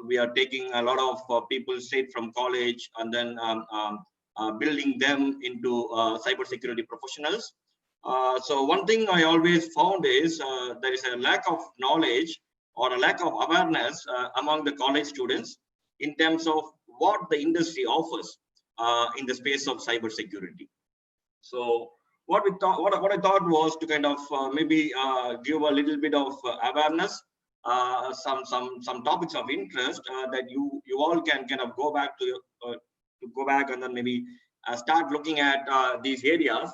We are taking a lot of people straight from college and then building them into cybersecurity professionals. So one thing I always found is there is a lack of knowledge or a lack of awareness among the college students in terms of what the industry offers in the space of cybersecurity. So what I thought was to kind of maybe give a little bit of awareness, some topics of interest that you all can kind of go back to and then maybe start looking at these areas.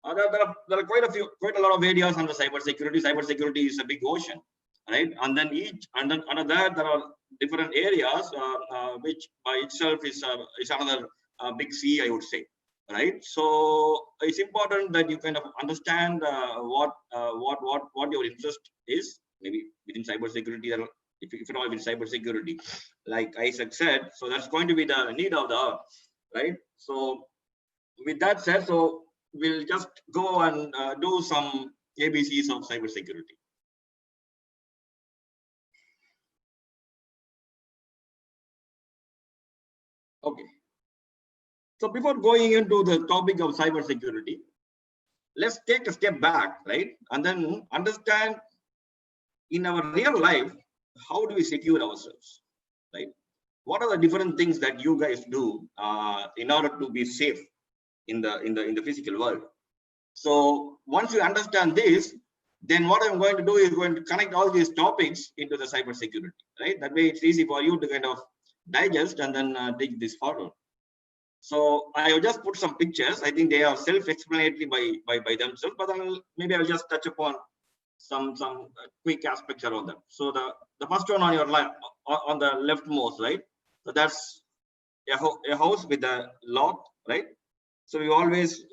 There are quite a lot of areas on the cybersecurity. Cybersecurity is a big ocean, right? And then under that there are different areas which by itself is another big sea, I would say, right? So it's important that you kind of understand what your interest is, maybe within cybersecurity, or if at all within cybersecurity, like Isaac said. So that's going to be the need of the hour, right? So with that said, so we'll just go and do some ABCs of cybersecurity. Okay. So before going into the topic of cybersecurity, let's take a step back, right? And then understand in our real life, how do we secure ourselves, right? What are the different things that you guys do in order to be safe in the physical world? So once you understand this, then what I'm going to do is going to connect all these topics into the cybersecurity, right? That way it's easy for you to kind of digest and then take this forward. So I will just put some pictures. I think they are self-explanatory by themselves, but then maybe I'll just touch upon some quick aspects around them. So the first one on your left, on the leftmost, right? So that's a house with a lock, right? So we always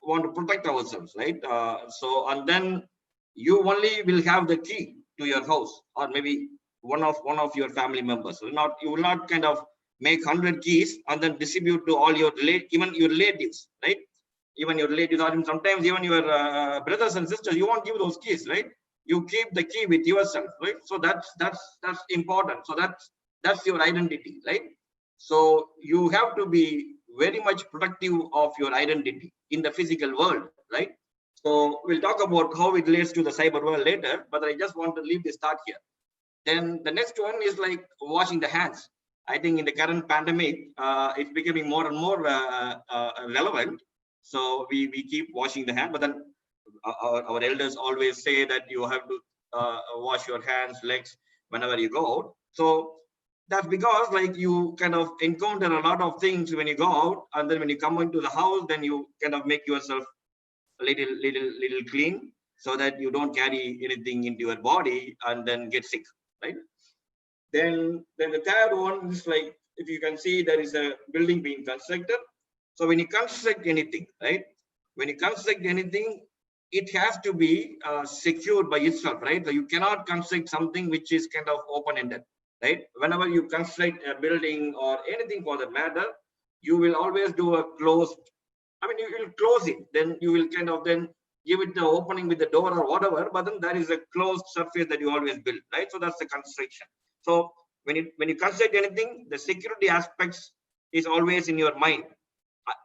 want to protect ourselves, right? So and then you only will have the key to your house, or maybe one of your family members. So you will not kind of make 100 keys and then distribute to all your even your relatives, right? Even your relatives, or sometimes even your brothers and sisters, you won't give those keys, right? You keep the key with yourself, right? So that's important. So that's your identity, right? So you have to be very much protective of your identity in the physical world, right? So we'll talk about how it relates to the cyber world later, but I just want to leave this start here. Then the next one is like washing the hands. I think in the current pandemic, it's becoming more and more relevant. So we keep washing the hand, but then our elders always say that you have to wash your hands, legs whenever you go out. So that's because like you kind of encounter a lot of things when you go out, and then when you come into the house, then you kind of make yourself a little clean so that you don't carry anything into your body and then get sick, right? Then the third one is like, if you can see, there is a building being constructed. So when you construct anything, right? When you construct anything, it has to be secured by itself, right? So you cannot construct something which is kind of open-ended, right? Whenever you construct a building or anything for that matter, you will always do a closed, I mean, you will close it, then you will kind of then give it the opening with the door or whatever, but then there is a closed surface that you always build, right? So that's the construction. So when you construct anything, the security aspects is always in your mind,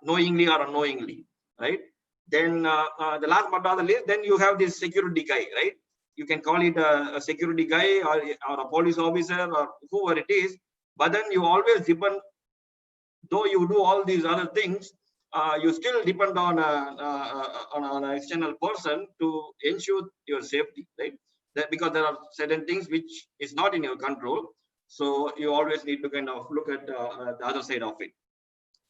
knowingly or unknowingly, right? Then the last but not the least, then you have this security guy, right? You can call it a security guy or a police officer or whoever it is, but then you always depend, though you do all these other things, you still depend on an external person to ensure your safety, right? That because there are certain things which is not in your control, so you always need to kind of look at the other side of it.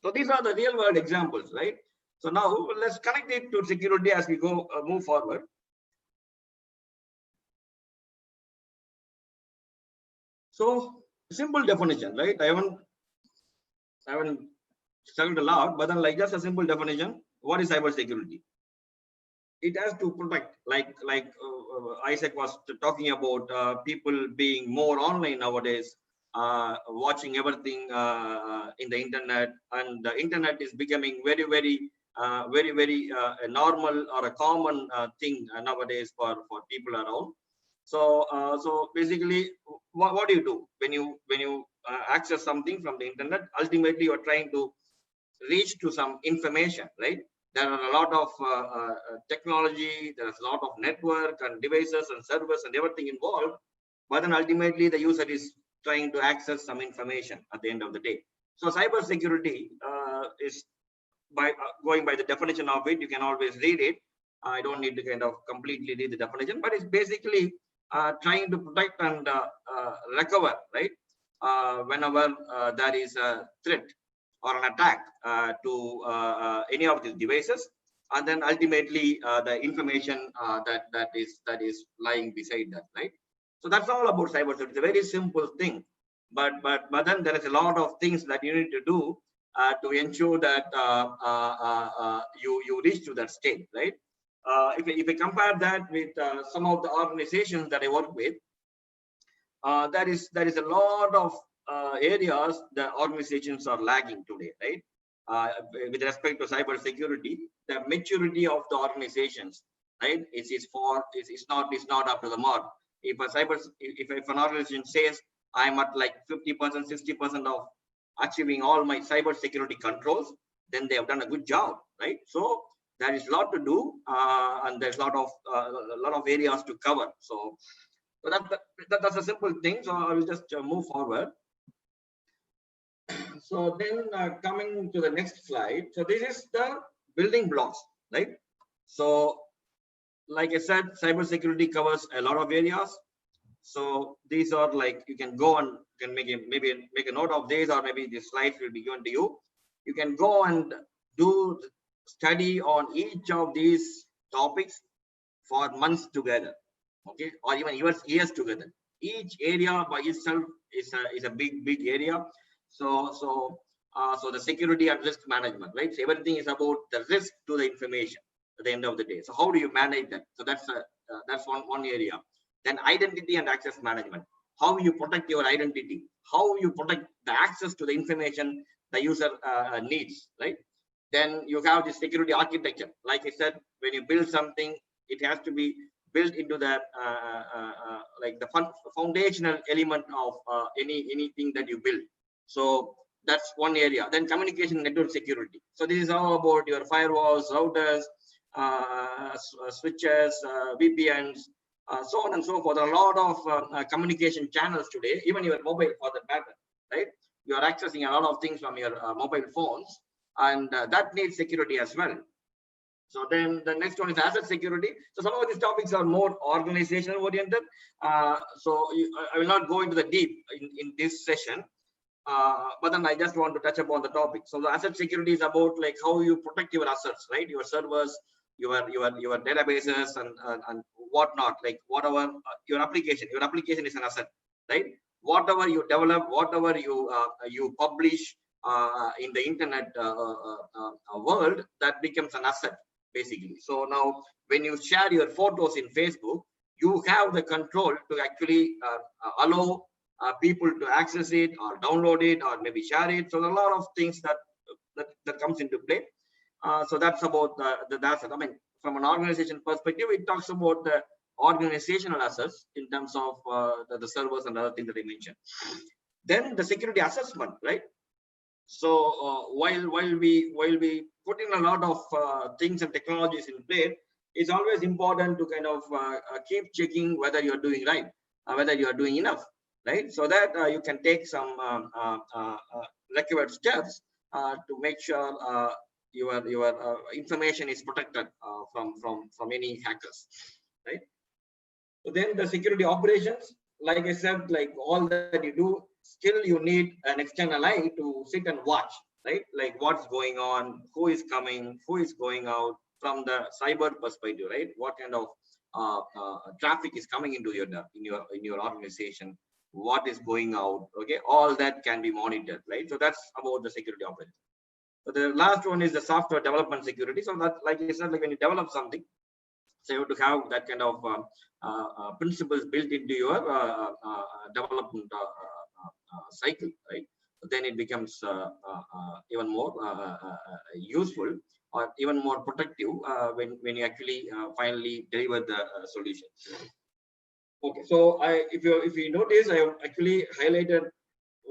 So these are the real world examples, right? So now let's connect it to security as we go move forward. So simple definition, right? I haven't struggled a lot, but then like just a simple definition. What is cybersecurity? It has to protect, like Isaac was talking about, people being more online nowadays, watching everything in the internet, and the internet is becoming very a normal or a common thing nowadays for people around. So basically, what do you do when you access something from the internet? Ultimately, you're trying to reach to some information, right? There are a lot of technology, there's a lot of network and devices and servers and everything involved, but then ultimately the user is trying to access some information at the end of the day. So cyber security is by going by the definition of it, you can always read it. I don't need to kind of completely read the definition, but it's basically trying to protect and recover, right? Whenever there is a threat or an attack to any of these devices, and then ultimately the information that is lying beside that, right? So that's all about cybersecurity. It's a very simple thing, but then there is a lot of things that you need to do to ensure that you reach to that state, right? If I compare that with some of the organizations that I work with, there is a lot of areas the organizations are lagging today, right? With respect to cyber security, the maturity of the organizations, right, is not up to the mark. If an organization says I'm at like 50%, 60% of achieving all my cyber security controls, then they have done a good job, right? So there is a lot to do, and there's a lot of areas to cover. So that's a simple thing. So I will just move forward. So then coming to the next slide. So this is the building blocks, right? So like I said, cybersecurity covers a lot of areas. So these are like, you can go and can maybe make a note of these, or maybe the slides will be given to you. You can go and do study on each of these topics for months together, okay, or even years together. Each area by itself is a big area. So the security and risk management, right? So everything is about the risk to the information at the end of the day. So how do you manage that? So that's one area. Then identity and access management. How you protect your identity, how you protect the access to the information the user needs, right? Then you have the security architecture. Like I said, when you build something, it has to be built into the like the foundational element of anything that you build. So that's one area. Then communication network security. So this is all about your firewalls, routers, switches, VPNs, so on and so forth. A lot of communication channels today, even your mobile for the matter, right? You are accessing a lot of things from your mobile phones, and that needs security as well. So then the next one is asset security. So some of these topics are more organizational oriented. So I will not go into the deep in this session, but then I just want to touch upon the topic. So the asset security is about like how you protect your assets, right? Your servers, your databases and whatnot, like whatever your application is an asset, right? Whatever you develop, whatever you publish in the internet world, that becomes an asset basically. So now when you share your photos in Facebook, you have the control to actually allow people to access it or download it or maybe share it. So there are a lot of things that comes into play. So that's about the asset. I mean, from an organization perspective, it talks about the organizational assets in terms of the servers and other things that I mentioned. Then the security assessment, right? So while we put in a lot of things and technologies in play, it's always important to kind of keep checking whether you're doing right, whether you are doing enough, right? So that you can take some required steps to make sure your information is protected from any hackers, right? So then the security operations, like I said, like all that you do, still you need an external eye to sit and watch, right? Like what's going on, who is coming, who is going out from the cyber perspective, right? What kind of traffic is coming into in your organization, what is going out, okay? All that can be monitored, right? So that's about the security operations. So the last one is the software development security. So that, like I said, like when you develop something, so you have to have that kind of principles built into your development cycle, right? Then it becomes even more useful or even more protective when you actually finally deliver the solution. Okay, so if you notice, I have actually highlighted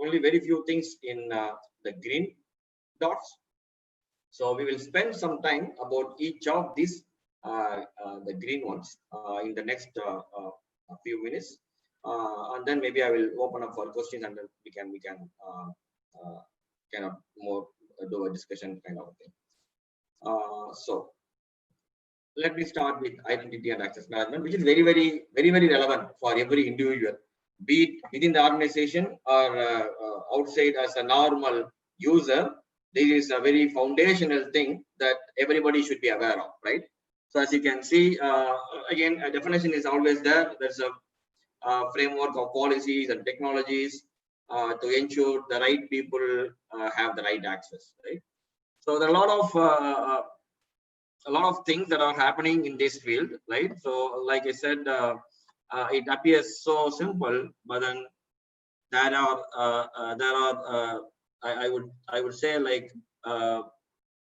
only very few things in the green dots. So we will spend some time about each of these the green ones in the next few minutes, and then maybe I will open up for questions, and then we can kind of more do a discussion kind of thing. So let me start with identity and access management, which is very relevant for every individual, be it within the organization or outside as a normal user. This is a very foundational thing that everybody should be aware of, right? So as you can see, again, a definition is always there. There's a framework of policies and technologies to ensure the right people have the right access, right? So there are a lot of things that are happening in this field, right? So like I said, it appears so simple, but then there are I would say like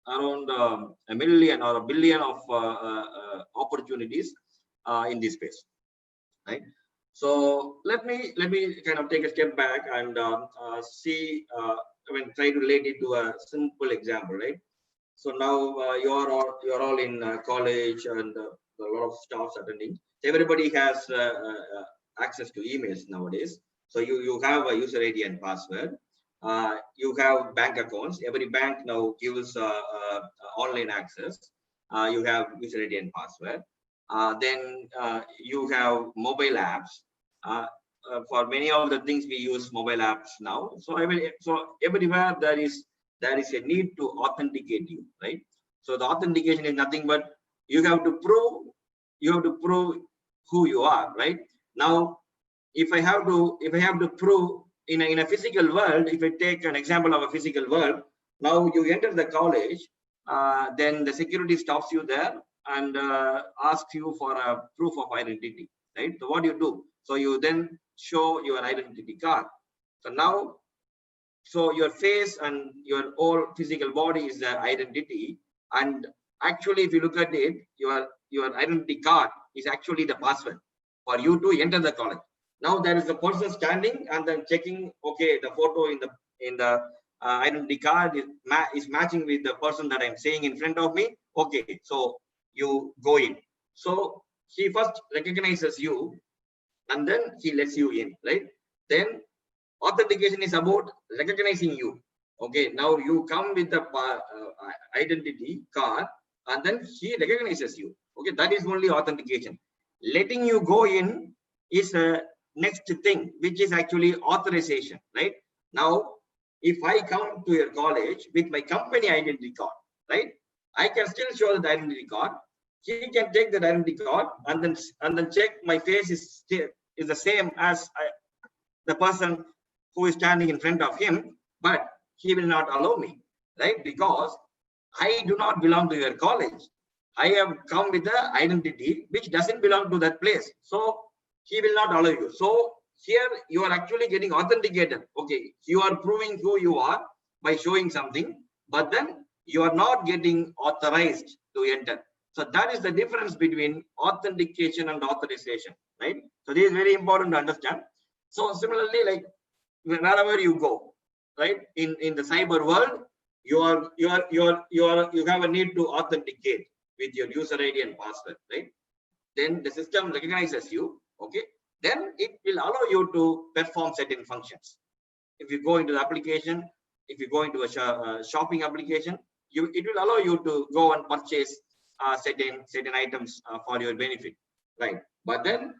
around a million or a billion of opportunities in this space, right? So let me kind of take a step back and see. Try to relate it to a simple example, right? So now you're all in college, and a lot of staffs attending. Everybody has access to emails nowadays. So you have a user ID and password. You have bank accounts. Every bank now gives online access. You have user ID and password. Then you have mobile apps. For many of the things we use mobile apps now. So everywhere there is a need to authenticate you, right? So the authentication is nothing but you have to prove who you are, right? Now, if I have to prove in a physical world, if I take an example of a physical world, now you enter the college, then the security stops you there and asks you for a proof of identity, right? So what do you do? So you then show your identity card. So now, so your face and your whole physical body is the identity, and actually if you look at it, your identity card is actually the password for you to enter the college. Now there is a person standing and then checking, okay, the photo in the identity card is matching with the person that I'm seeing in front of me. Okay, so you go in. So he first recognizes you and then he lets you in, right? Then authentication is about recognizing you. Okay, now you come with the identity card and then he recognizes you. Okay, that is only authentication. Letting you go in is a next thing, which is actually authorization, right? Now, if I come to your college with my company identity card, right, I can still show the identity card. He can take that identity card and then check my face is the same as the person who is standing in front of him, but he will not allow me, right? Because I do not belong to your college. I have come with the identity which doesn't belong to that place. So he will not allow you. So here you are actually getting authenticated. Okay, you are proving who you are by showing something, but then you are not getting authorized to enter. So that is the difference between authentication and authorization, right? So this is very important to understand. So similarly, like wherever you go, right, in the cyber world, you have a need to authenticate with your user ID and password, right? Then the system recognizes you, okay? Then it will allow you to perform certain functions. If you go into the application, if you go into a shopping application, it will allow you to go and purchase certain items for your benefit, right? But then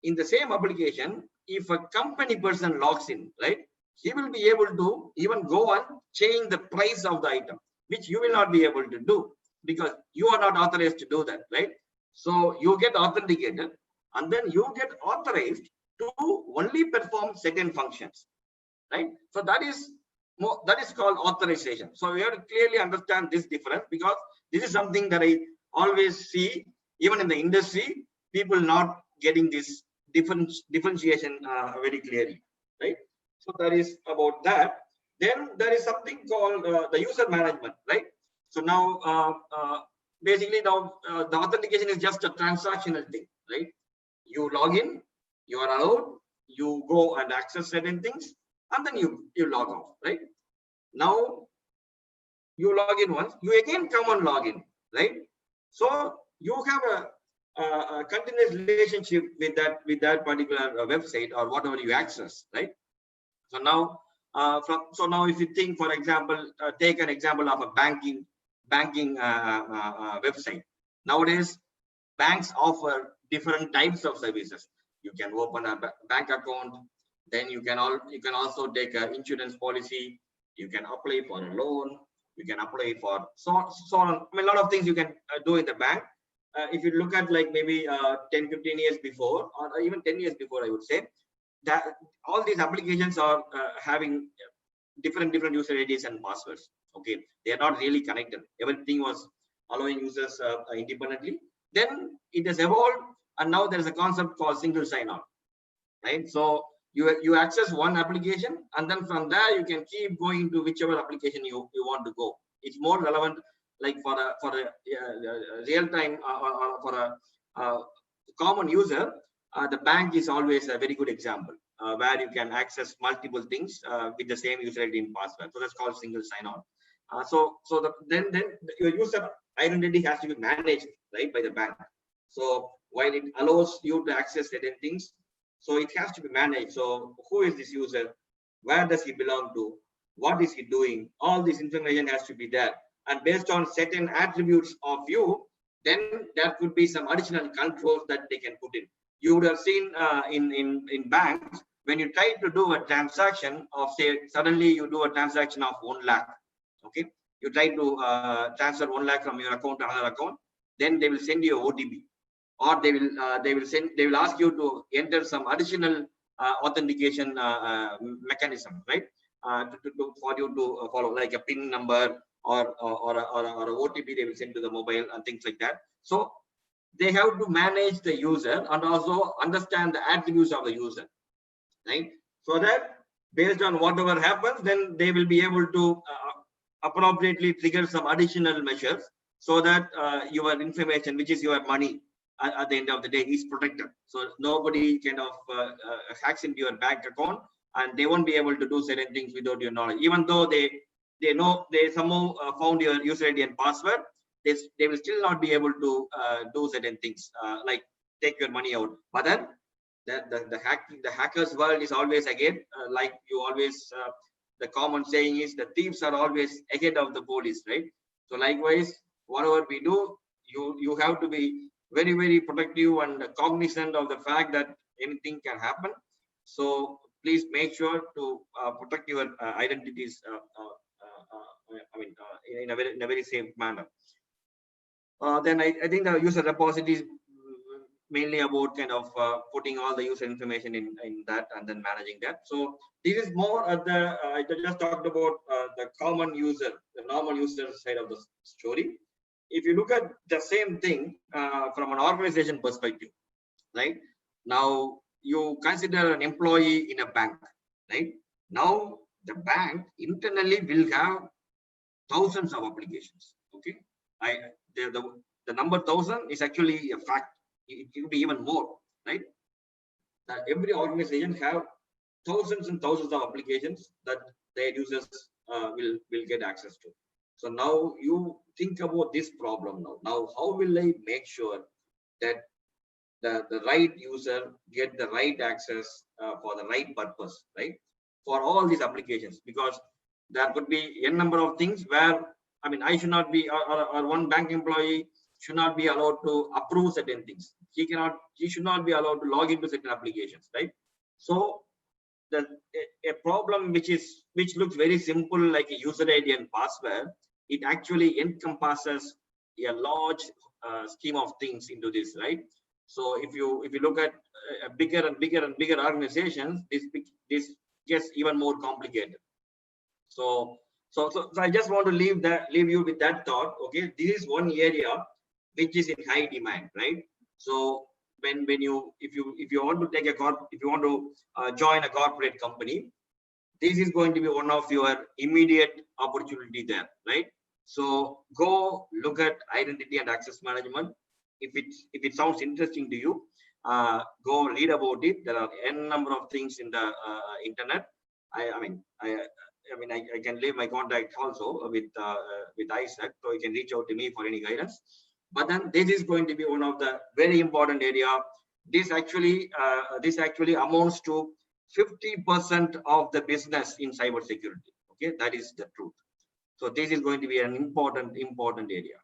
in the same application, if a company person logs in, right, he will be able to even go and change the price of the item, which you will not be able to do because you are not authorized to do that, right? So you get authenticated and then you get authorized to only perform certain functions, right? So that is called authorization. So we have to clearly understand this difference, because this is something that I always see even in the industry, people not getting this differentiation very clearly, right? So that is about that. Then there is something called the user management, right? So now basically now the authentication is just a transactional thing, right? You log in, You are allowed, you go and access certain things, and then you log off, right? Now you log in once, you again come and log in, right? So you have a continuous relationship with that particular website or whatever you access, right? So now now if you think, for example, take an example of a banking website. Nowadays banks offer different types of services. You can open a bank account, then you can also take an insurance policy, you can apply for a loan, you can apply for so on. I mean, a lot of things you can do in the bank. If you look at like maybe 10-15 years before, or even 10 years before, I would say that all these applications are having different user IDs and passwords. Okay, they are not really connected. Everything was allowing users independently. Then it has evolved, and now there is a concept called single sign-on, right? So you access one application, and then from there you can keep going to whichever application you want to go. It's more relevant, like for a real time or for a common user. The bank is always a very good example where you can access multiple things with the same user ID and password. So that's called single sign-on. Then your user identity has to be managed, right, by the bank. So while it allows you to access certain things, so it has to be managed. So who is this user? Where does he belong to? What is he doing? All this information has to be there. And based on certain attributes of you, then there could be some additional controls that they can put in. You would have seen in banks, when you try to do a transaction of, say, suddenly you do a transaction of 1 lakh. Okay, you try to transfer 1 lakh from your account to another account, then they will send you a OTP, or they will ask you to enter some additional authentication mechanism, right? For you to follow, like a PIN number or a OTP they will send to the mobile and things like that. So they have to manage the user and also understand the attributes of the user, right? So that based on whatever happens, then they will be able to appropriately trigger some additional measures so that your information, which is your money, at the end of the day, is protected. So nobody kind of hacks into your bank account, and they won't be able to do certain things without your knowledge. Even though they know they somehow found your user ID and password, they will still not be able to do certain things like take your money out. But then the hackers world is always again like you always the common saying is the thieves are always ahead of the police, right? So likewise, whatever we do, you have to be very protective and cognizant of the fact that anything can happen. So please make sure to protect your identities. In a very safe manner. Then I think the user repository is mainly about kind of putting all the user information in that and then managing that. So this is more at the I just talked about the common user, the normal user side of the story. If you look at the same thing from an organization perspective, right? Now you consider an employee in a bank, right? Now the bank internally will have thousands of applications. Okay, the number 1,000 is actually a fact. It could be even more, right? Every organization have thousands and thousands of applications that their users will get access to. So now you think about this problem now how will I make sure that the right user get the right access for the right purpose, right, for all these applications? Because there could be a number of things where, I mean, I should not be, or one bank employee should not be allowed to approve certain things. He should not be allowed to log into certain applications, right? So a problem which looks very simple, like a user ID and password, it actually encompasses a large scheme of things into this, right? So if you look at a bigger and bigger organizations, this gets even more complicated. So I just want to leave you with that thought. Okay, this is one area which is in high demand, right? So when you if you want to take if you want to join a corporate company, this is going to be one of your immediate opportunity there, right? So go look at identity and access management. If it sounds interesting to you, go read about it. There are n number of things in the internet. I can leave my contact also with Isaac, so you can reach out to me for any guidance. But then this is going to be one of the very important area. This actually amounts to 50% of the business in cybersecurity. Okay, that is the truth. So this is going to be an important area.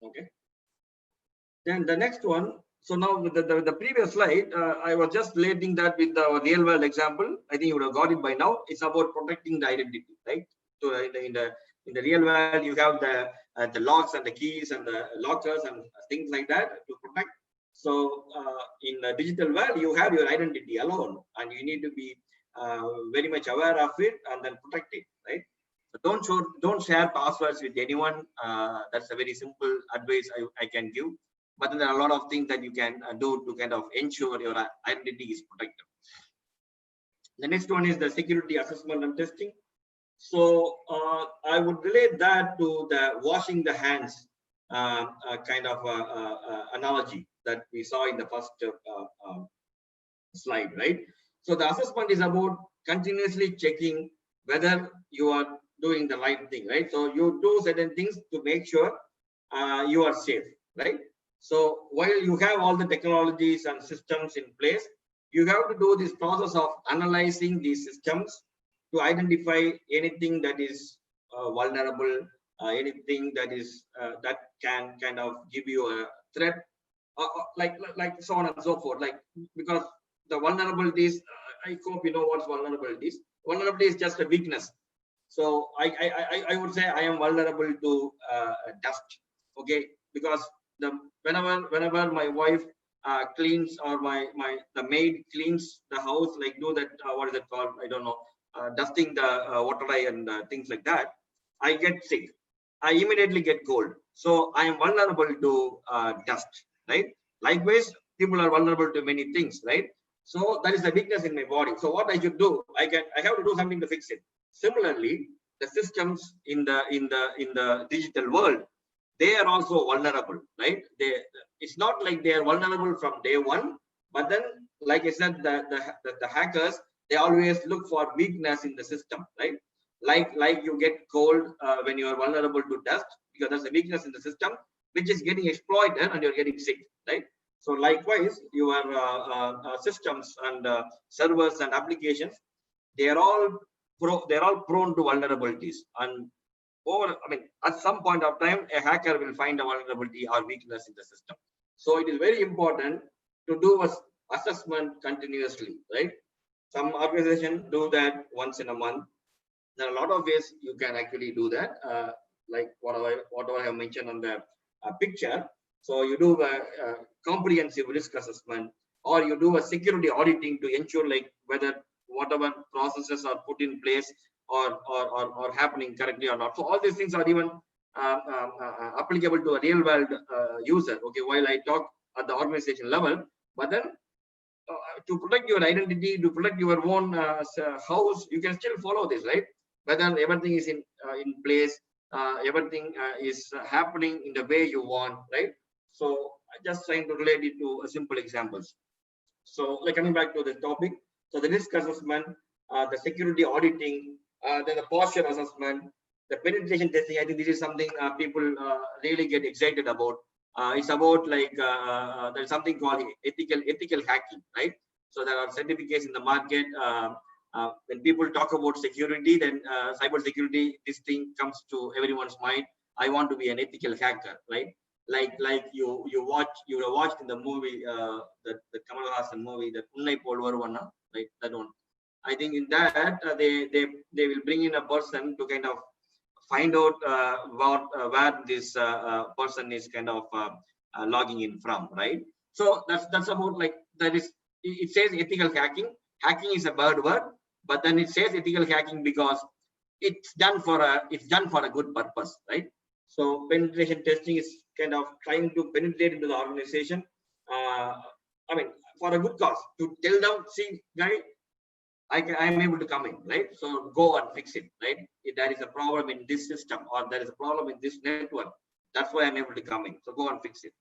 Okay. Then the next one. So now with the previous slide, I was just relating that with the real world example. I think you would have got it by now. It's about protecting the identity, right? So in the real world, you have the locks and the keys and the lockers and things like that to protect. So in the digital world, you have your identity alone, and you need to be very much aware of it and then protect it, right? So don't share passwords with anyone. That's a very simple advice I can give. But then there are a lot of things that you can do to kind of ensure your identity is protected. The next one is the security assessment and testing. So I would relate that to the washing the hands kind of analogy that we saw in the first slide, right? So the assessment is about continuously checking whether you are doing the right thing, right? So you do certain things to make sure you are safe, right? So while you have all the technologies and systems in place, you have to do this process of analyzing these systems to identify anything that is vulnerable, anything that is that can kind of give you a threat, like so on and so forth. Like, because the vulnerabilities, I hope you know what's vulnerabilities. Vulnerability is just a weakness. So I would say I am vulnerable to dust. Okay, because whenever my wife cleans, or the maid cleans the house, like do that what is it called, I don't know, dusting the water and things like that, I get sick. I immediately get cold. So I am vulnerable to dust, right? Likewise, people are vulnerable to many things, right? So that is the weakness in my body. So what I should do, I have to do something to fix it. Similarly, the systems in the digital world, they are also vulnerable, right? It's not like they are vulnerable from day one, but then, like I said, the hackers, they always look for weakness in the system, right? Like you get cold when you are vulnerable to dust, because there's a weakness in the system which is getting exploited and you're getting sick, right? So likewise, your systems and servers and applications, they're all prone to vulnerabilities. And at some point of time, a hacker will find a vulnerability or weakness in the system. So it is very important to do an assessment continuously, right? Some organizations do that once in a month. There are a lot of ways you can actually do that, like whatever I have mentioned on the picture. So you do a comprehensive risk assessment, or you do a security auditing to ensure like whether whatever processes are put in place or happening correctly or not. So all these things are even applicable to a real world user. Okay, while I talk at the organization level, but then to protect your identity, to protect your own house, you can still follow this, right? Whether everything is in place, everything is happening in the way you want, right? So just trying to relate it to simple examples. So like coming back to the topic, so the risk assessment, the security auditing, then the posture assessment, the penetration testing. I think this is something people really get excited about. It's about like there's something called ethical hacking, right? So there are certificates in the market. When people talk about security, then cyber security, this thing comes to everyone's mind. I want to be an ethical hacker, right? Like you would have watched in the movie, the Kamal Hassan movie, the Unnai Pol Varuvanna, right? That one. I think in that they will bring in a person to kind of find out where this person is kind of logging in from, right? So that's about like that is. It says ethical hacking. Hacking is a bad word, but then it says ethical hacking because it's done for a good purpose, right? So penetration testing is kind of trying to penetrate into the organization. For a good cause, to tell them, see, guys, I'm able to come in, right? So go and fix it, right? If there is a problem in this system or there is a problem in this network, that's why I'm able to come in. So go and fix it.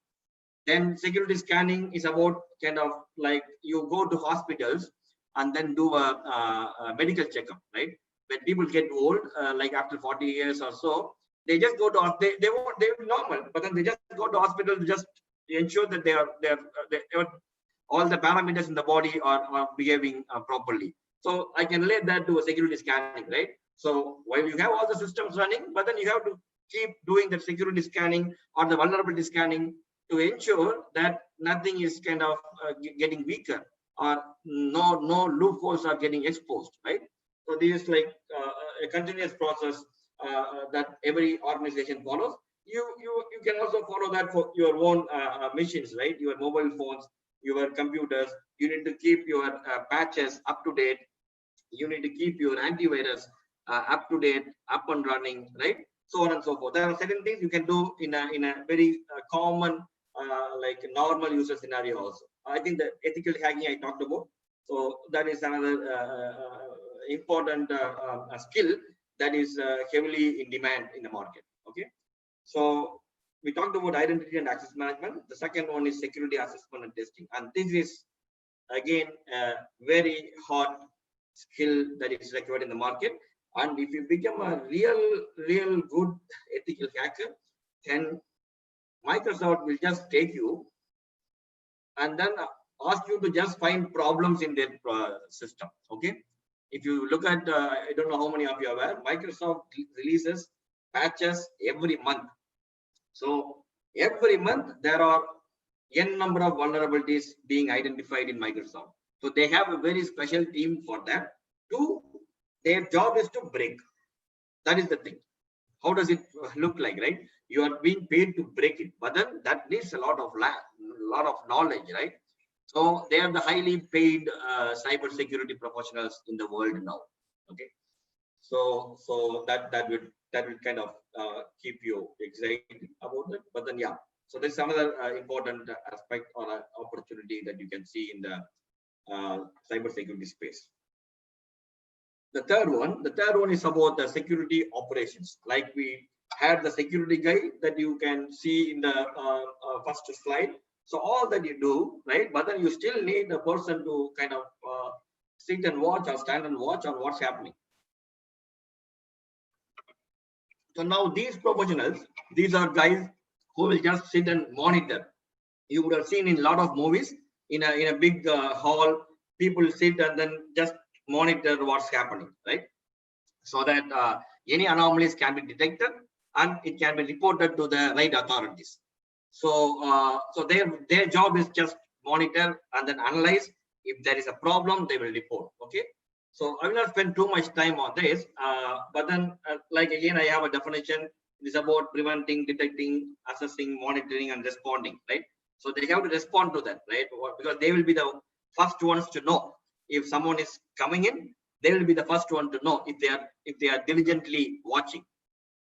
Then security scanning is about kind of like you go to hospitals and then do a medical checkup, right? When people get old, like after 40 years or so, they just go to they're normal, but then they just go to hospital to just ensure that they are all the parameters in the body are behaving properly. So I can relate that to a security scanning, right? So while you have all the systems running, but then you have to keep doing the security scanning or the vulnerability scanning to ensure that nothing is kind of getting weaker or no loopholes are getting exposed, right? So this is like a continuous process that every organization follows. You can also follow that for your own machines, right? Your mobile phones, your computers. You need to keep your patches up to date. You need to keep your antivirus up to date, up and running, right? So on and so forth. There are certain things you can do in a very common like normal user scenario also. I think the ethical hacking I talked about. So that is another important skill that is heavily in demand in the market. Okay. So we talked about identity and access management. The second one is security assessment and testing. And this is again a very hot skill that is required in the market. And if you become a real good ethical hacker, then Microsoft will just take you and then ask you to just find problems in their system. Okay. If you look at, I don't know how many of you are aware, Microsoft releases patches every month. So every month there are n number of vulnerabilities being identified in Microsoft. So they have a very special team for that. Their job is to break. That is the thing. How does it look like, right? You are being paid to break it, but then that needs a lot of knowledge, right? So they are the highly paid cyber security professionals in the world now. Okay, so that will kind of keep you excited about it. But then yeah, so there's another important aspect or opportunity that you can see in the cyber security space. The third one is about the security operations. Like we had the security guide that you can see in the first slide. So all that you do, right? But then you still need a person to kind of sit and watch or stand and watch on what's happening. So now these professionals, these are guys who will just sit and monitor. You would have seen in a lot of movies in a big hall, people sit and then just monitor what's happening, right? So that any anomalies can be detected and it can be reported to the right authorities. So so their job is just monitor and then analyze. If there is a problem, they will report. Okay. So I will not spend too much time on this, but then like again, I have a definition. It is about preventing, detecting, assessing, monitoring, and responding, right? So they have to respond to that, right? Because they will be the first ones to know if someone is coming in. They will be the first one to know if they are diligently watching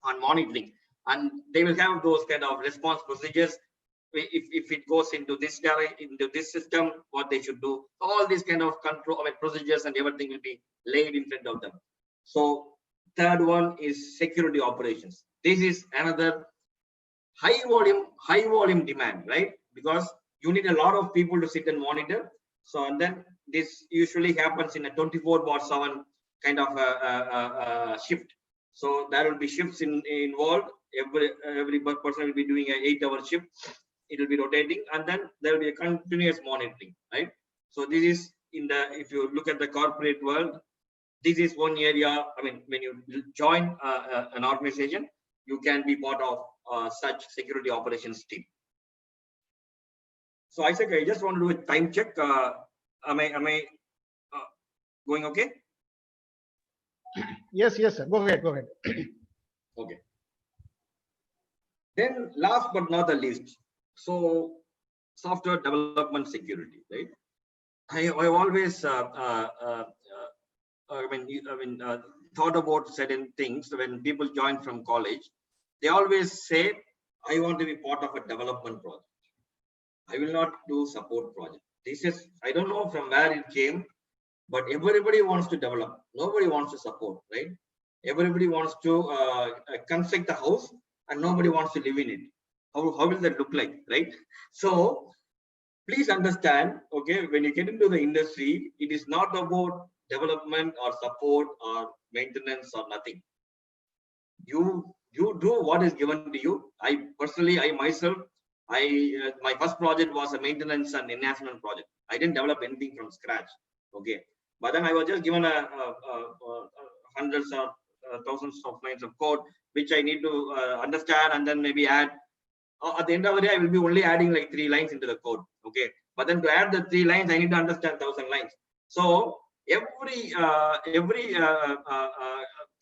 and monitoring, and they will have those kind of response procedures. If it goes into this system, what they should do, all these kind of control procedures and everything will be laid in front of them. So third one is security operations. This is another high volume demand, right? Because you need a lot of people to sit and monitor. So and then this usually happens in a 24/7 kind of shift. So there will be shifts involved. Every person will be doing an 8-hour shift. It will be rotating, and then there will be a continuous monitoring, right? So this is if you look at the corporate world, this is one area. I mean, when you join an organization, you can be part of such security operations team. So Isaac, I just want to do a time check. Am I going okay? Yes, sir. Go ahead. Okay. Then last but not the least, so software development security, right? I always thought about certain things when people join from college. They always say, I want to be part of a development project. I will not do support project. This is, I don't know from where it came, but everybody wants to develop. Nobody wants to support, right? Everybody wants to construct the house and nobody wants to live in it. How will that look like, right? So please understand, okay, when you get into the industry, it is not about development or support or maintenance or nothing. You do what is given to you. I personally, I myself, my first project was a maintenance and enhancement project. I didn't develop anything from scratch, okay. But then I was just given hundreds of thousands of lines of code which I need to understand and then maybe add. At the end of the day, I will be only adding like 3 lines into the code, okay. But then to add the 3 lines, I need to understand 1,000 lines. So every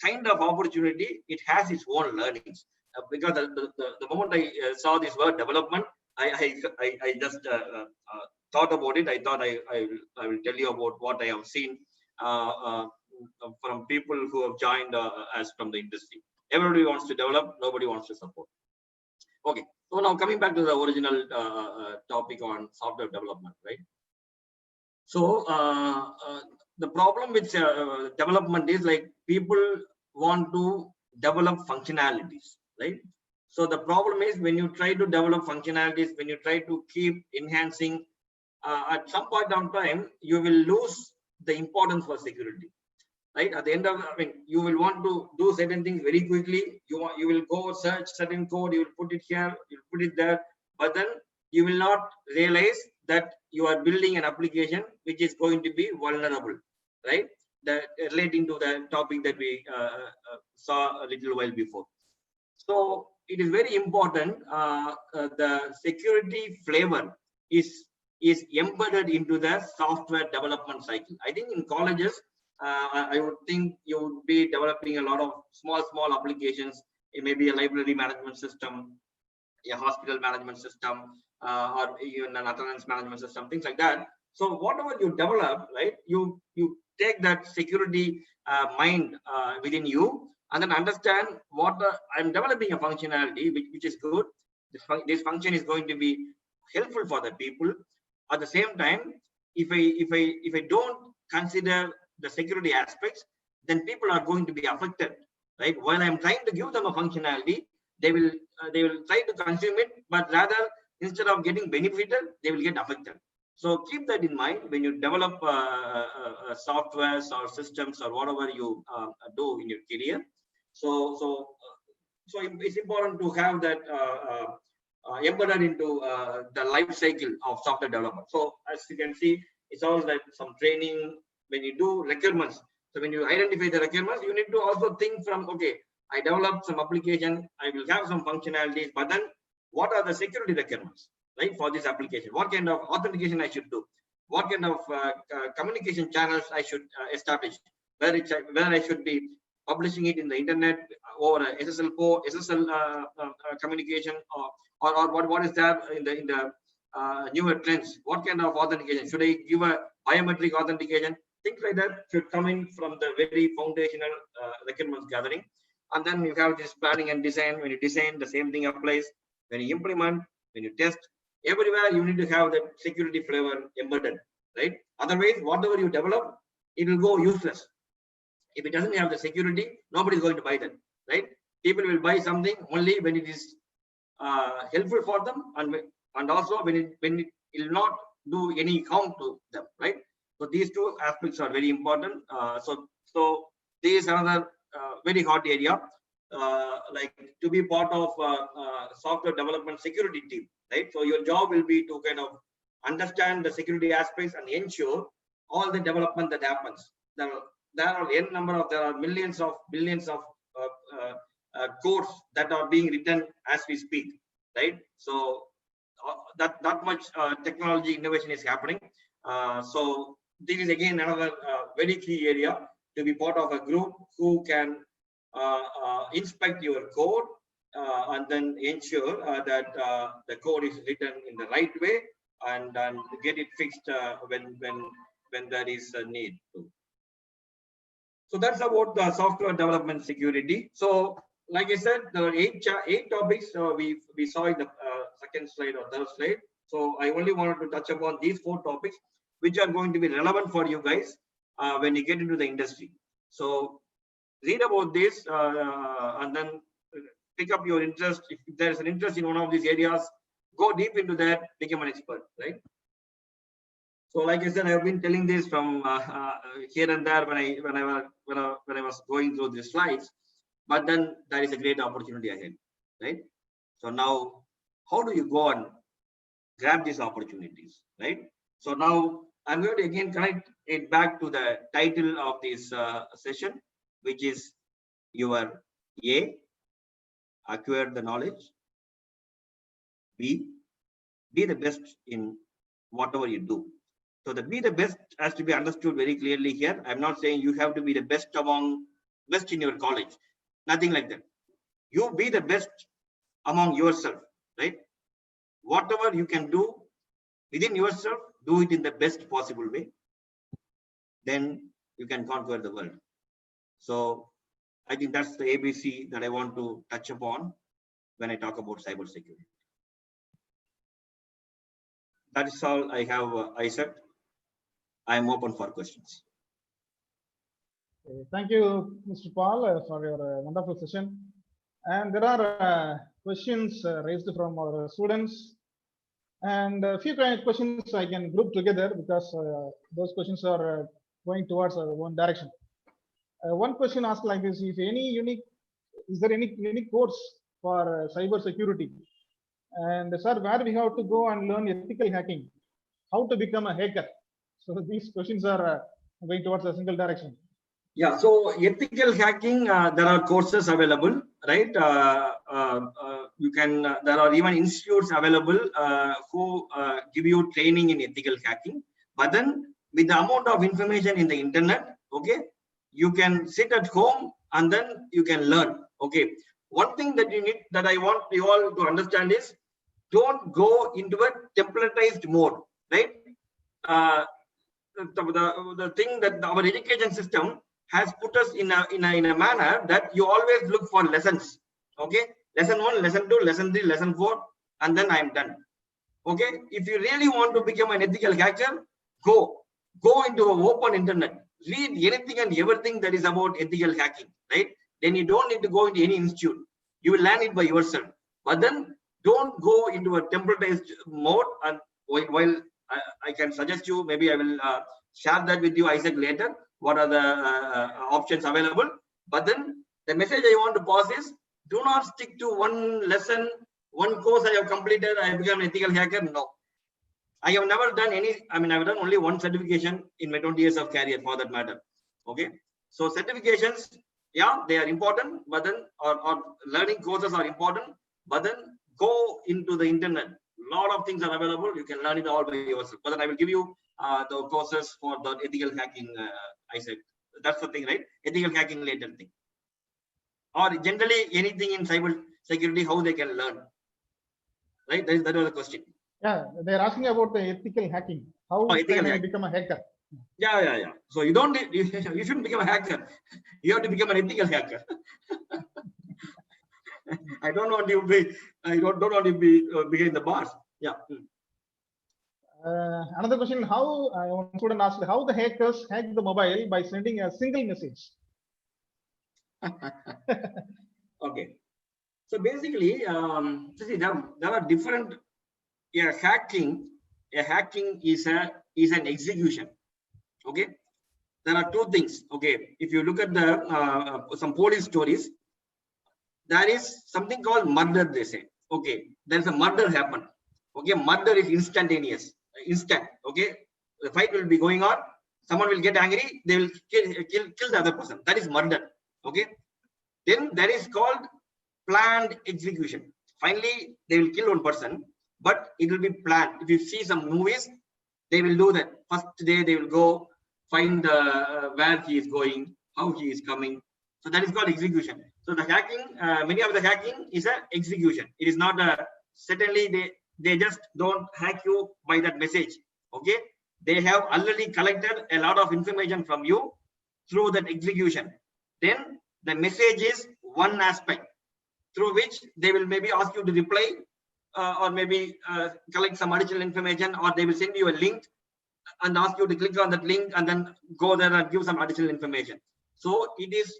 kind of opportunity, it has its own learnings. Because the moment I saw this word development, I just thought about it. I thought I will tell you about what I have seen from people who have joined as from the industry. Everybody wants to develop, nobody wants to support. Okay, so now coming back to the original topic on software development, right? So the problem with development is like people want to develop functionalities, right? So the problem is when you try to develop functionalities, when you try to keep enhancing, at some point of time, you will lose the importance for security. Right at the end of, you will want to do certain things very quickly. You will go search certain code, you will put it here, you will put it there, but then you will not realize that you are building an application which is going to be vulnerable, right? That relating to the topic that we saw a little while before. So it is very important. The security flavor is embedded into the software development cycle. I think in colleges, I would think you would be developing a lot of small applications. It may be a library management system, a hospital management system, or even an attendance management system, things like that. So whatever you develop, right, you take that security mind within you, and then understand what I'm developing a functionality which is good. This function is going to be helpful for the people. At the same time, if I don't consider the security aspects, then people are going to be affected, right? While I'm trying to give them a functionality, they will try to consume it, but rather instead of getting benefited, they will get affected. So keep that in mind when you develop softwares or systems or whatever you do in your career. So it's important to have that embedded into the life cycle of software development. So as you can see, it's all that some training. When you do requirements, so when you identify the requirements, you need to also think from, okay, I developed some application, I will have some functionalities, but then what are the security requirements, right, for this application? What kind of authentication I should do? What kind of communication channels I should establish? Whether I should be publishing it in the internet over SSL communication, or what is there in the newer trends? What kind of authentication should I give? A biometric authentication? Things like that should come in from the very foundational requirements gathering. And then you have this planning and design. When you design, the same thing applies. When you implement, when you test, everywhere you need to have that security flavor embedded, right? Otherwise, whatever you develop, it will go useless. If it doesn't have the security, nobody is going to buy that, right? People will buy something only when it is helpful for them, and also when it will not do any harm to them, right? So these two aspects are very important. So this is another very hot area, like to be part of software development security team, right? So your job will be to kind of understand the security aspects and ensure all the development that happens. There are millions of billions of codes that are being written as we speak, right? So that much technology innovation is happening. So this is again another very key area, to be part of a group who can inspect your code and then ensure that the code is written in the right way, and get it fixed when there is a need to. So that's about the software development security. So like I said, there are eight topics we saw in the second slide or third slide. So I only wanted to touch upon these 4 topics, which are going to be relevant for you guys. when you get into the industry. So read about this and then pick up your interest. If there is an interest in one of these areas, go deep into that, become an expert, right? So like I said, I have been telling this from here and there when I was going through these slides, but then there is a great opportunity ahead, right? So now, how do you go and grab these opportunities, right? So now I'm going to again connect it back to the title of this session, which is your A, acquire the knowledge, B, be the best in whatever you do. So the be the best has to be understood very clearly here. I'm not saying you have to be the best in your college, nothing like that. You be the best among yourself, right? Whatever you can do within yourself, do it in the best possible way. Then you can conquer the world. So I think that's the ABC that I want to touch upon when I talk about cybersecurity. That is all I have, Isaac. I am open for questions. Thank you, Mr. Paul, for your wonderful session. And there are questions raised from our students, and a few kind of questions I can group together because those questions are going towards one direction. One question asked like this: is there any unique course for cyber security? And sir, where we have to go and learn ethical hacking, how to become a hacker? So these questions are going towards a single direction. Yeah, so ethical hacking, there are courses available, right? You can, there are even institutes available who give you training in ethical hacking. But then with the amount of information in the internet, okay, you can sit at home and then you can learn. Okay, one thing that you need, that I want you all to understand is, don't go into a templatized mode, right? The thing that our education system has put us in a manner that you always look for lessons. Okay, lesson 1, lesson 2, lesson 3, lesson 4, and then I'm done. Okay, if you really want to become an ethical hacker, go into an open internet, read anything and everything that is about ethical hacking, right? Then you don't need to go into any institute, you will learn it by yourself. But then don't go into a templatized mode. And while I can suggest you, maybe I will share that with you, Isaac, later, what are the options available. But then the message I want to pass is, do not stick to one lesson, one course I have completed, I become an ethical hacker. No, I have never done any, I've done only one certification in my 20 years of career, for that matter. Okay, so certifications, yeah, they are important, but then, or learning courses are important, but then go into the internet. A lot of things are available, you can learn it all by yourself. But then I will give you the courses for the ethical hacking, Isaac. That's the thing, right? Ethical hacking later thing. Or generally anything in cyber security, how they can learn, right? That was the question. Yeah, they're asking about the ethical hacking. How can I become a hacker? Yeah. So you don't need, you shouldn't become a hacker. You have to become an ethical hacker. I don't want you to be. I don't want you to be behind the bars. Yeah. Another question: how one student asked, how the hackers hack the mobile by sending a single message? Okay. So basically, see, there are different. Hacking is an execution. Okay. There are two things. Okay. If you look at the some police stories, there is something called murder, they say. Okay, there's a murder happened. Okay, murder is instantaneous, instant. Okay, the fight will be going on, someone will get angry, they will kill the other person. That is murder. Okay, then there is called planned execution. Finally, they will kill one person, but it will be planned. If you see some movies, they will do that. First day they will go find where he is going, how he is coming. So that is called execution. So the hacking, many of the hacking is an execution. It is not a, certainly they just don't hack you by that message. Okay, they have already collected a lot of information from you through that execution. Then the message is one aspect through which they will maybe ask you to reply or maybe collect some additional information, or they will send you a link. and ask you to click on that link and then go there and give some additional information. So it is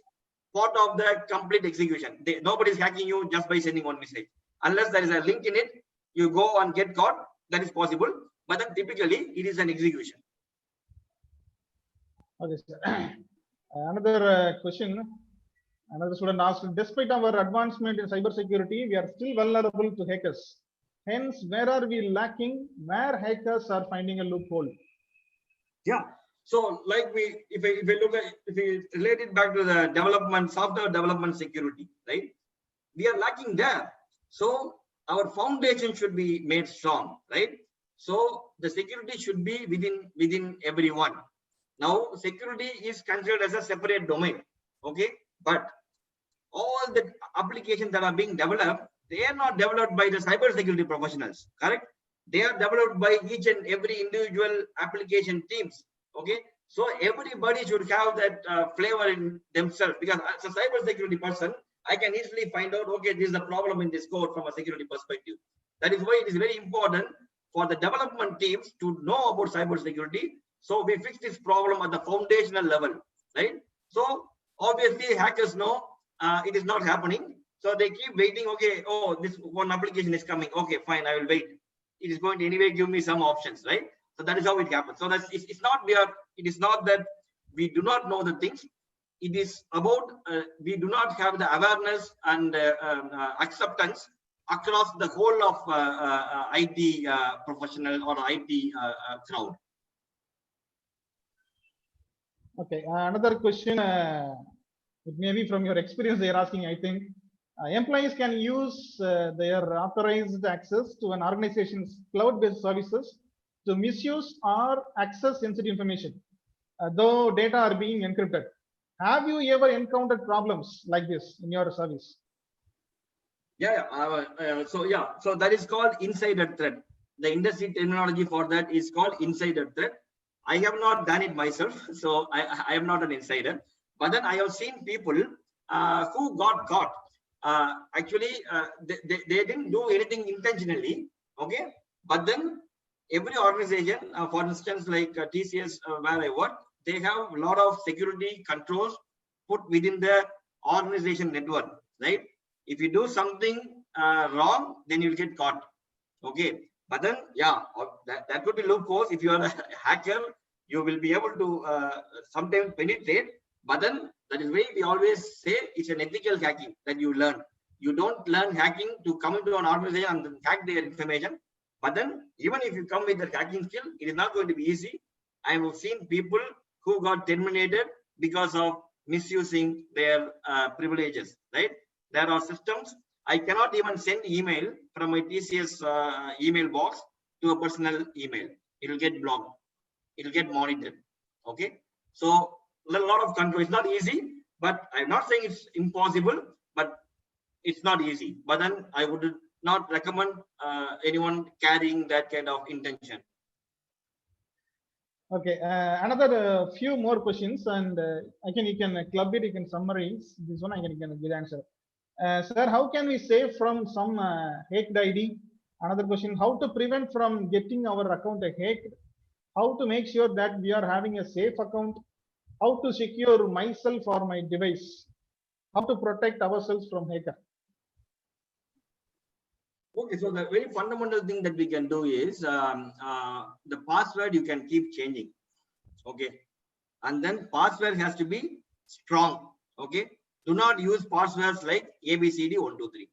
part of the complete execution. Nobody is hacking you just by sending one message. Unless there is a link in it, you go and get caught. That is possible. But then typically it is an execution. Okay, sir. Another question. Another student asked, despite our advancement in cybersecurity, we are still vulnerable to hackers. Hence, where are we lacking? Where hackers are finding a loophole? Yeah. So, like if we relate it back to the development, software development security, right? We are lacking there. So our foundation should be made strong, right? So the security should be within everyone. Now, security is considered as a separate domain, okay? But all the applications that are being developed, they are not developed by the cybersecurity professionals, correct? They are developed by each and every individual application teams, okay? So everybody should have that flavor in themselves, because as a cybersecurity person, I can easily find out, okay, this is the problem in this code from a security perspective. That is why it is very important for the development teams to know about cybersecurity. So we fix this problem at the foundational level, right? So obviously hackers know it is not happening. So they keep waiting. Okay, oh, this one application is coming. Okay, fine, I will wait. It is going to anyway give me some options, right? So that is how it happens. So that's it's not it is not that we do not know the things. It is about we do not have the awareness and acceptance across the whole of IT professional or IT crowd. Okay, another question. Maybe from your experience, they are asking. I think employees can use their authorized access to an organization's cloud-based services to misuse or access sensitive information, though data are being encrypted. Have you ever encountered problems like this in your service? Yeah. So that is called insider threat. The industry terminology for that is called insider threat. I have not done it myself, so I am not an insider. But then I have seen people who got caught. Actually, they didn't do anything intentionally, okay? But then every organization, for instance, like TCS, where I work, they have a lot of security controls put within the organization network, right? If you do something wrong, then you'll get caught, okay? But then, yeah, that would be loopholes. If you are a hacker, you will be able to sometimes penetrate. But then that is why we always say it's an ethical hacking that you learn. You don't learn hacking to come into an organization and hack their information. But then even if you come with the hacking skill, it is not going to be easy. I have seen people who got terminated because of misusing their privileges, right? There are systems. I cannot even send email from my TCS email box to a personal email. It will get blocked. It will get monitored. Okay. So a lot of control. It's not easy, but I'm not saying it's impossible, but it's not easy. But then I would not recommend anyone carrying that kind of intention. Okay, another few more questions, and you can club it, you can summarize this one. You can give answer. Sir, how can we save from some hacked ID? Another question: how to prevent from getting our account hacked? How to make sure that we are having a safe account? How to secure myself or my device? How to protect ourselves from hacker? Okay, so the very fundamental thing that we can do is the password you can keep changing. Okay, and then password has to be strong. Okay, do not use passwords like ABCD123.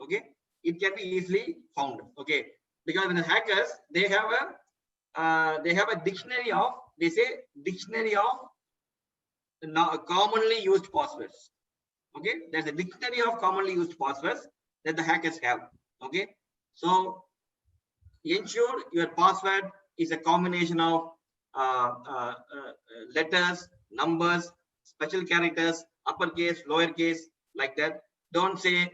Okay, it can be easily found. Okay, because when the hackers they have a dictionary of commonly used passwords. Okay, there's a dictionary of commonly used passwords that the hackers have. Okay, so ensure your password is a combination of letters, numbers, special characters, uppercase, lowercase, like that. Don't say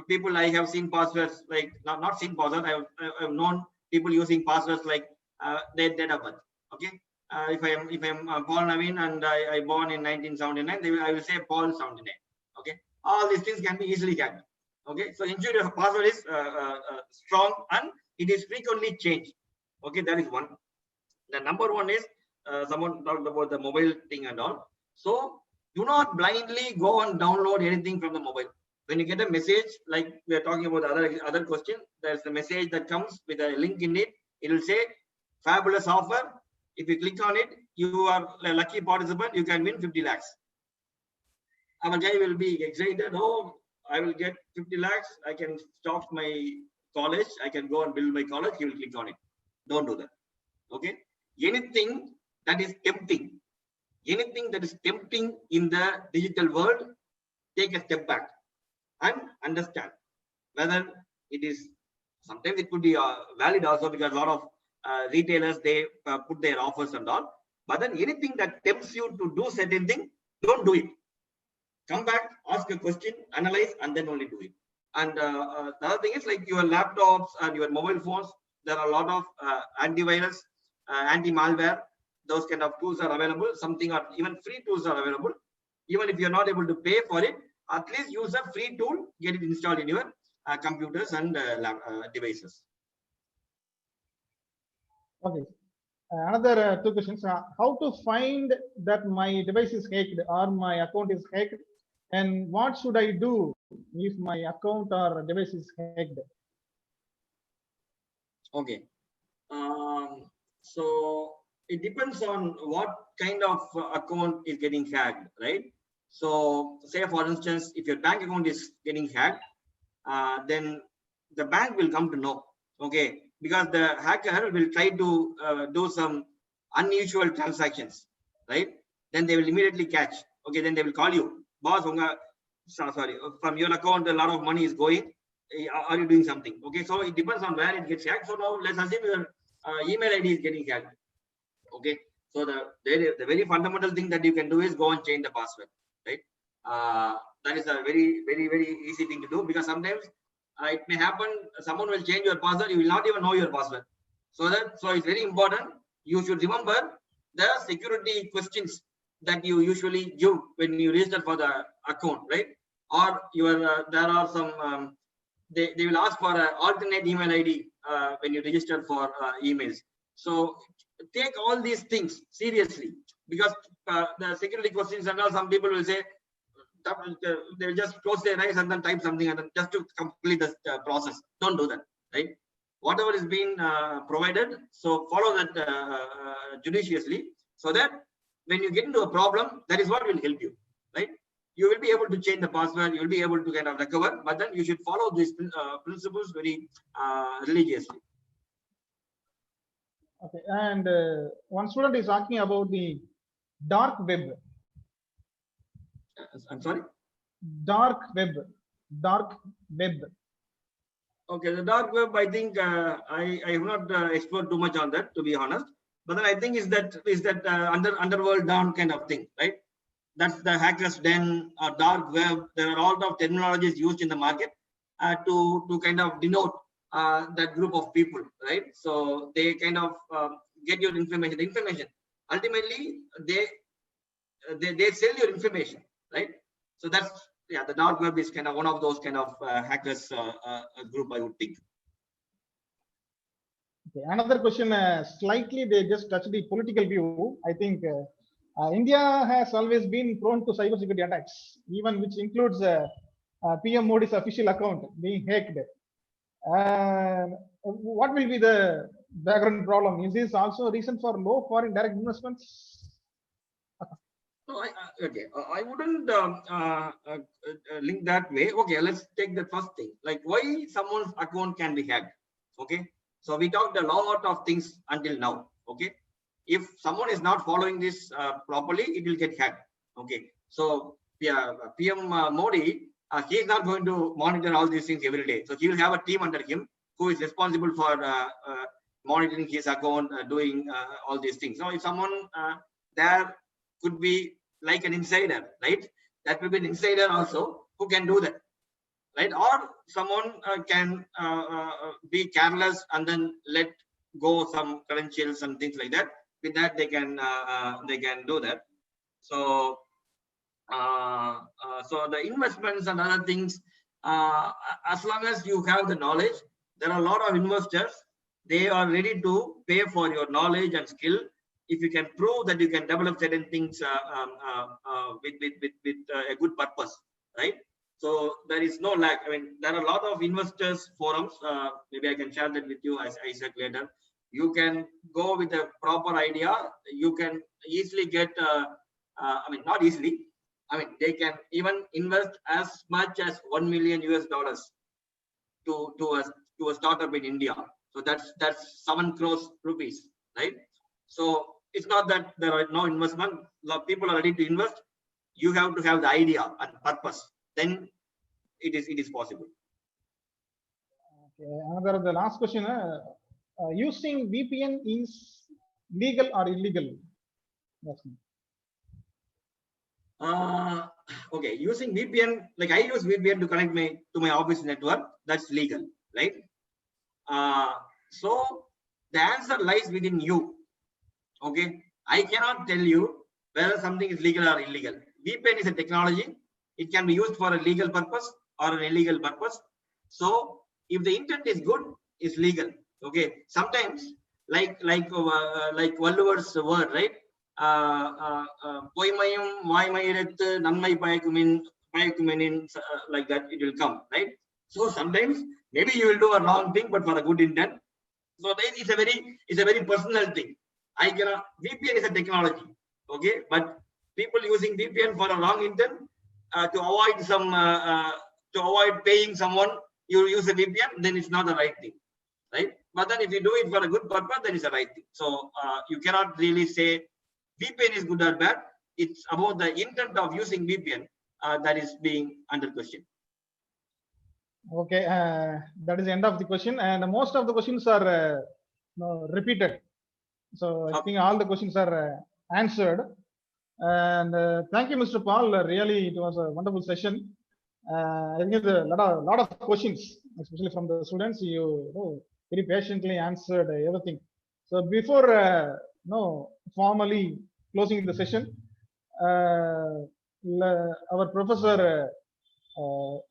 people. I have seen passwords like not seen passwords. I've known people using passwords like their date of birth. Okay, if I'm Paul Naveen and I born in 1979, I will say Paul 79. Okay, all these things can be easily hacked. Okay, so ensure your password is strong and it is frequently changed. Okay, that is one. The number one is someone talked about the mobile thing and all. So do not blindly go and download anything from the mobile. When you get a message, like we are talking about the other question, there's a message that comes with a link in it. It will say fabulous offer. If you click on it, you are a lucky participant. You can win 50 lakhs. Our guy will be excited. Oh, I will get 50 lakhs. I can stop my college. I can go and build my college. He will click on it. Don't do that. Okay. Anything that is tempting in the digital world, take a step back and understand whether it is. Sometimes it could be valid also, because a lot of retailers, they put their offers and all. But then anything that tempts you to do certain thing, don't do it. Come back, ask a question, analyze, and then only do it. And the other thing is, like your laptops and your mobile phones, there are a lot of antivirus, anti-malware. Those kind of tools are available. Something are even free tools are available. Even if you're not able to pay for it, at least use a free tool, get it installed in your computers and devices. Okay. Another two questions. How to find that my device is hacked or my account is hacked, and what should I do if my account or device is hacked? Okay. So it depends on what kind of account is getting hacked, right? So say for instance, if your bank account is getting hacked, then the bank will come to know, okay, because the hacker will try to do some unusual transactions, right? Then they will immediately catch. Okay, then they will call you, boss. Sorry, from your account a lot of money is going. Are you doing something? Okay, so it depends on where it gets hacked. So now let's assume your email ID is getting hacked. Okay, so the very fundamental thing that you can do is go and change the password, right? That is a very easy thing to do, because sometimes it may happen someone will change your password, you will not even know your password. So it's very important. You should remember the security questions that you usually give when you register for the account, right? Or your there are some they will ask for an alternate email ID when you register for emails. So take all these things seriously, because the security questions and all, some people will say they will just close their eyes and then type something and then just to complete the process. Don't do that, right? Whatever is being provided, so follow that judiciously, so that when you get into a problem, that is what will help you, right? You will be able to change the password, you will be able to kind of recover, but then you should follow these principles very religiously. Okay, and one student is asking about the dark web. I'm sorry? Dark web. Okay, the dark web, I think I have not explored too much on that, to be honest. But then I think is that underworld down kind of thing, right? That's the hackers den or dark web. There are a lot of terminologies used in the market to kind of denote that group of people, right? So they kind of get your information. The information ultimately they sell your information, right? So that's, yeah, the dark web is kind of one of those kind of hackers group, I would think. Okay, another question, slightly they just touch the political view. I think India has always been prone to cybersecurity attacks, even which includes PM Modi's official account being hacked. What will be the background problem? Is this also a reason for low foreign direct investments? No, I wouldn't link that way. Okay, let's take the first thing, like why someone's account can be hacked. Okay, so we talked a lot of things until now. Okay, if someone is not following this properly, it will get hacked. Okay, so yeah, PM Modi, he is not going to monitor all these things every day. So he will have a team under him who is responsible for monitoring his account, doing all these things. So if someone there could be like an insider, right? That will be an insider also who can do that, right? Or someone can be careless and then let go some credentials and things like that. With that, they can do that. So so the investments and other things, as long as you have the knowledge, there are a lot of investors. they are ready to pay for your knowledge and skill if you can prove that you can develop certain things with a good purpose, right? So there is no lack. I mean, there are a lot of investors forums. Maybe I can share that with you as Isaac later. You can go with a proper idea. You can easily get. I mean, not easily. I mean, they can even invest as much as $1 million to a startup in India. So that's 7 crores rupees, right? So it's not that there are no investment. People are ready to invest. You have to have the idea and purpose. Then it is possible. Okay, the last question. Using VPN is legal or illegal? That's me. Okay, using VPN, like I use VPN to connect to my office network. That's legal, right? So the answer lies within you. Okay, I cannot tell you whether something is legal or illegal. VPN is a technology. It can be used for a legal purpose or an illegal purpose. So if the intent is good, it's legal. Okay, sometimes like Valluvar's word, right? Poimayum vaaimayiruthu nannai payakumenin, like that it will come, right? So sometimes maybe you will do a wrong thing, but for a good intent. So then it's a very personal thing. I cannot. VPN is a technology, okay, but people using VPN for a wrong intent to avoid paying someone, you use a VPN, then it's not the right thing, right? But then if you do it for a good purpose, then it's the right thing. So you cannot really say VPN is good or bad. It's about the intent of using VPN that is being under question. Okay, that is the end of the question, and most of the questions are repeated. So I think all the questions are answered. And thank you, Mr. Paul. Really, it was a wonderful session. I think a lot of questions, especially from the students. You very patiently answered everything. So before formally closing the session, our professor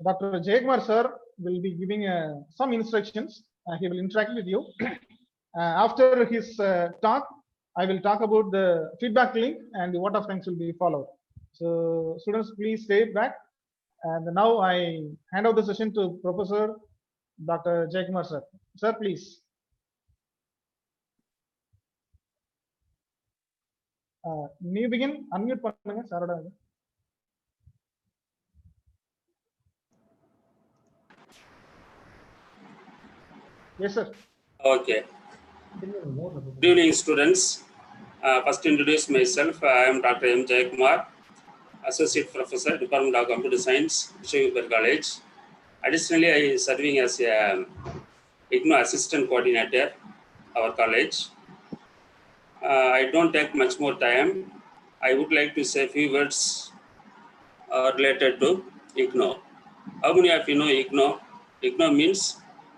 Dr. Jaykumar sir will be giving some instructions. He will interact with you. After his talk, I will talk about the feedback link and what of things will be followed. So students, please stay back. And now I hand over the session to Professor Dr. Jaykumar sir. Sir, please. You begin. Unmute பண்ணுங்க சாரோட. Yes, sir. Okay. Good evening, students. First, introduce myself. I am Dr. M. Jaykumar, Associate Professor, Department of Computer Science, IGNOU College. Additionally, I am serving as a IGNOU Assistant Coordinator, our college. I don't take much more time. I would like to say a few words related to IGNOU. How many of you know IGNOU? IGNOU means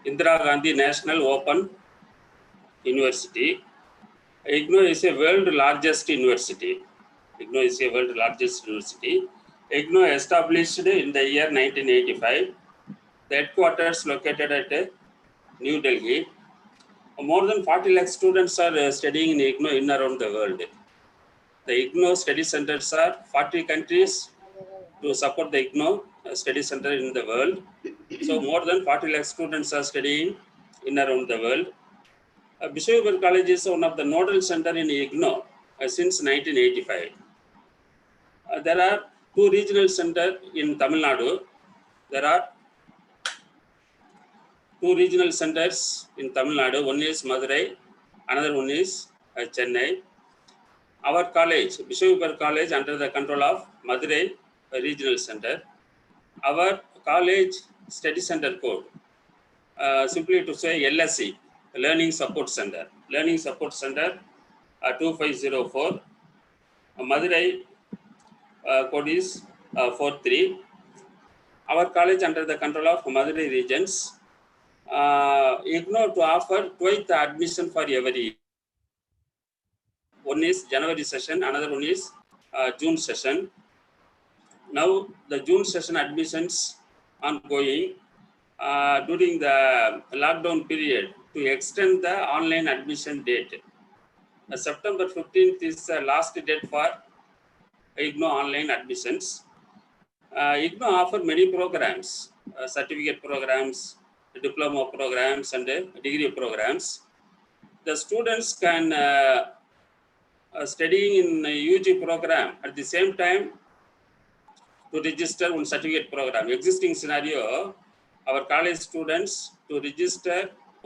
Indira Gandhi National Open University. IGNOU is a world largest university. IGNOU is a world largest university. IGNOU established in the year 1985. The headquarters located at New Delhi. More than 40 lakh students are studying in IGNOU in around the world. The IGNOU study centers are 40 countries to support the IGNOU study center in the world. So more than 40 lakh students are studying in around the world. Bishopur College is one of the nodal center in IGNOU since 1985. There are 2 regional centers in Tamil Nadu. There are 2 regional centers in Tamil Nadu. One is Madurai, another one is Chennai. Our college, Bishopur College, under the control of Madurai Regional Center. Our college study center code, simply to say LSC, Learning Support Center. Learning Support Center 2504. Madurai code is 43. Our college under the control of Madurai regions. IGNOU to offer twice the admission for every year. One is January session, another one is June session. Now the June session admissions ongoing. During the lockdown period, to extend the online admission date. September 15th is the last date for IGNOU online admissions. IGNOU offer many programs, certificate programs, diploma programs, and degree programs. The students can studying in a UG program at the same time to register one certificate program. Existing scenario, our college students to register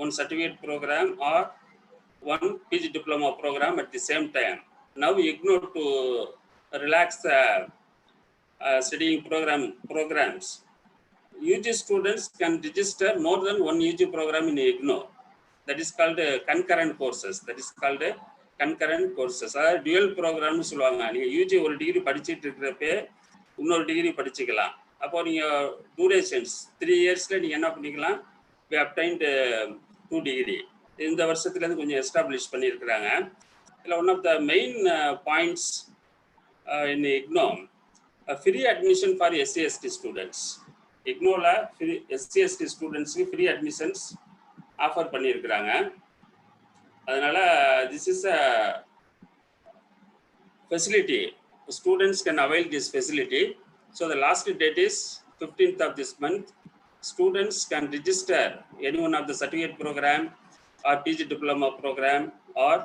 one certificate program or one PG diploma program at the same time. Now we ignore to relax the studying programs. UG students can register more than one UG program in IGNOU. That is called concurrent courses. Concurrent courses. Dual program சொல்லுவாங்க. நீங்க UG ஒரு degree படிச்சிட்டு இருக்கிறப்ப இன்னொரு degree படிச்சுக்கலாம். அப்போ நீங்க durations 3 இயர்ஸ்ல நீங்க என்ன பண்ணிக்கலாம்? We obtained 2 degree. இந்த வருஷத்துல இருந்து கொஞ்சம் எஸ்டாப்லிஷ் பண்ணியிருக்கிறாங்க. இதுல one of the main points in IGNOU free admission for SC/ST students. IGNOUல SC/ST ஸ்டூடெண்ட்ஸ்க்கு ஃப்ரீ அட்மிஷன்ஸ் ஆஃபர் பண்ணியிருக்கிறாங்க. அதனால this is a facility. Students can avail this facility. So the last date is 15th of this month. Students can register any one of the certificate program or PG diploma program or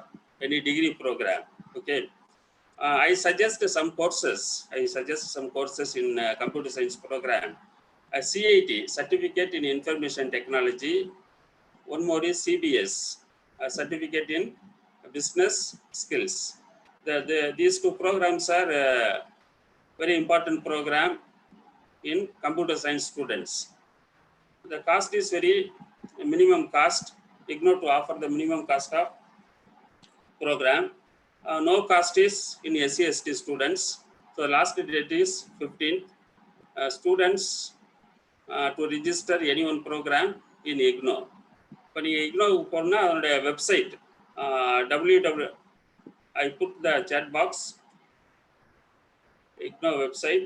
any degree program. Okay. I suggest some courses. In computer science program. A CIT, Certificate in Information Technology. One more is CBS, a Certificate in Business Skills. These two programs are very important program in computer science students. The cost is very minimum cost. IGNOU to offer the minimum cost of program. No cost is in SC/ST students. So the last date is 15th. Students to register any one program in IGNOU. இப்போ நீங்கள் IGNOU போனால் அதனுடைய website www. I put the chat box. IGNOU website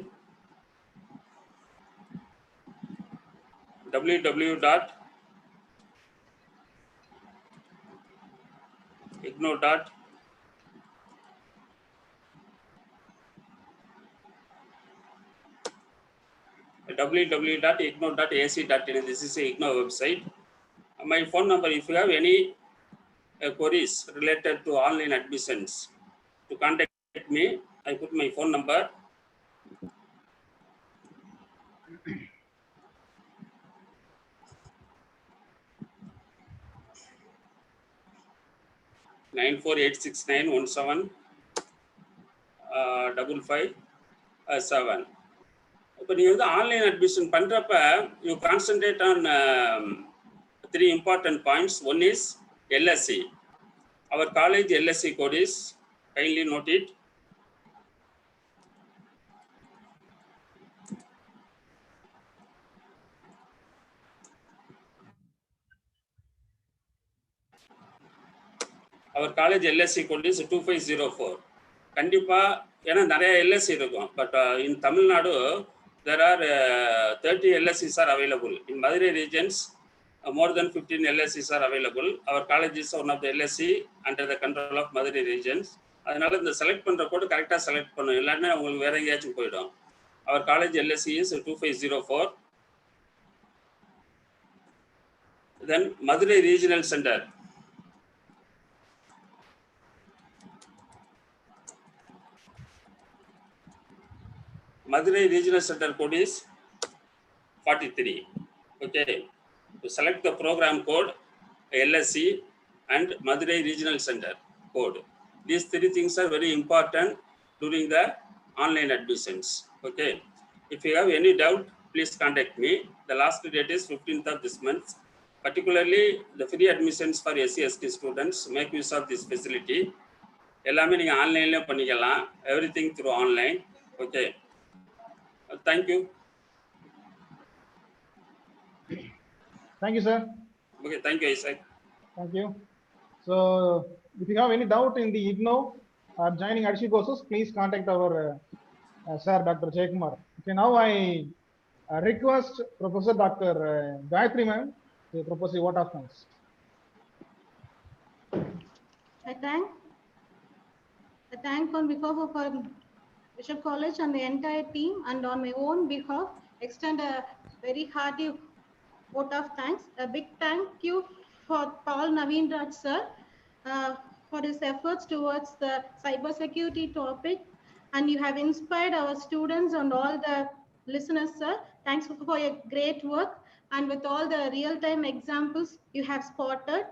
www.ignou.com. www.ignou.ac.in. This is a IGNOU website. My phone number, if you have any queries related to online admissions, to contact me. I put my phone number. Nine 9486917557. இப்போ நீங்கள் வந்து online admission பண்ணுறப்ப you concentrate on 3 important points. One is LSC. Our college LSC code is, kindly note it, our college LSC code is 2504. கண்டிப்பாக ஏன்னா நிறைய LSC இருக்கும். But in Tamil Nadu there are 30 LSCs are available. In Madurai regions, more than 15 LSCs are available. Our college is one of the LSC under the control of Madurai regions. அதனால இந்த select பண்ணுற கோடு கரெக்டாக select பண்ணும், இல்லைன்னா உங்களுக்கு வேற எங்கேயாச்சும் போயிடும். Our college LSC is 2504. Then Madurai Regional Center. Madurai Regional Center code is 43. Okay. To select the program code, LSC and Madurai Regional Center code. These 3 things are very important during the online admissions. Okay. If you have any doubt, please contact me. The last date is 15th of this month. Particularly the free admissions for SC/ST students, make use of this facility. எல்லாமே நீங்க ஆன்லைன்ல பண்ணிக்கலாம். Everything through online. Okay. Thank you. Thank you, sir. Okay, thank you, Isaac. Thank you. So, if you have any doubt in the IGNOU or joining additional courses, please contact our sir, Dr. Jaykumar. Okay, now I request Professor Dr. Gayatri ma'am to propose a vote of thanks. thank on behalf of our Bishop College and the entire team, and on my own behalf, extend a very hearty vote of thanks. A big thank you for Paul Naveen Raj sir for his efforts towards the cybersecurity topic, and you have inspired our students and all the listeners, sir. Thanks for your great work, and with all the real-time examples you have spotted.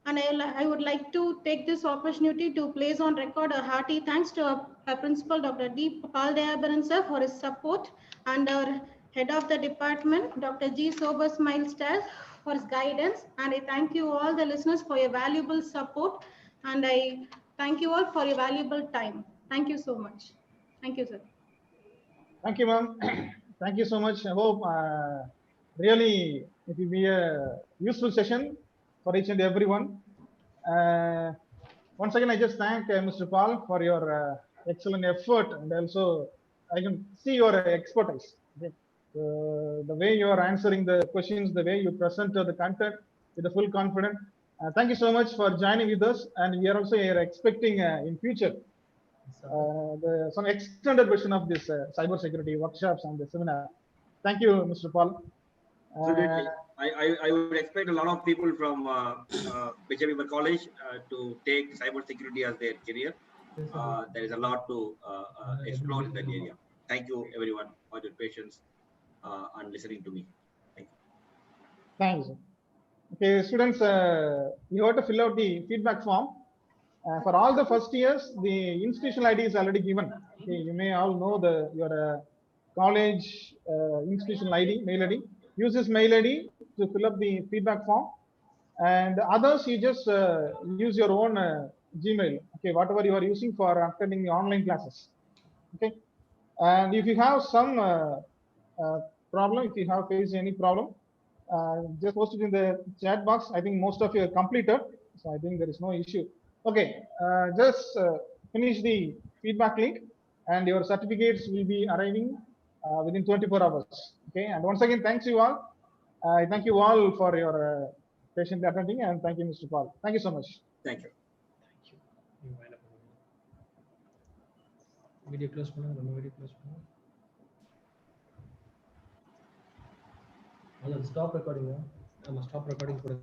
And I would like to take this opportunity to place on record a hearty thanks to our principal, Dr. D. Paul Dayabaran sir, for his support, and our head of the department, Dr. G. Sobers Milestad, for his guidance. And I thank you all the listeners for your valuable support. And I thank you all for your valuable time. Thank you so much. Thank you, sir. Thank you, ma'am. Thank you so much. I hope really it will be a useful session for each and everyone. Once again, I just thank Mr. Paul for your excellent effort, and also I can see your expertise. Okay. The way you are answering the questions, the way you present the content with the full confidence. Thank you so much for joining with us, and we are also expecting in future some extended version of this cybersecurity workshops and the seminar. Thank you, Mr. Paul. Absolutely. I would expect a lot of people from Bishop College to take cybersecurity as their career. There is a lot to explore in that area. Thank you, everyone, for your patience and listening to me. Thank you. Thanks. Okay, students, you have to fill out the feedback form. For all the first years, the institutional ID is already given. Okay, you may all know your college institutional ID, mail ID. Use this mail ID to fill up the feedback form. And others, you just use your own Gmail. Okay, whatever you are using for attending the online classes. Okay, and if you have some problem, if you have faced any problem, just post it in the chat box. I think most of you have completed, so I think there is no issue. Okay, just finish the feedback link, and your certificates will be arriving within 24 hours. Okay, and once again, thanks you all. I thank you all for your patiently attending, and thank you, Mr. Paul. Thank you so much. Thank you. Video close பண்ணுங்க, video close பண்ணுங்க. stop recording. Stop recording.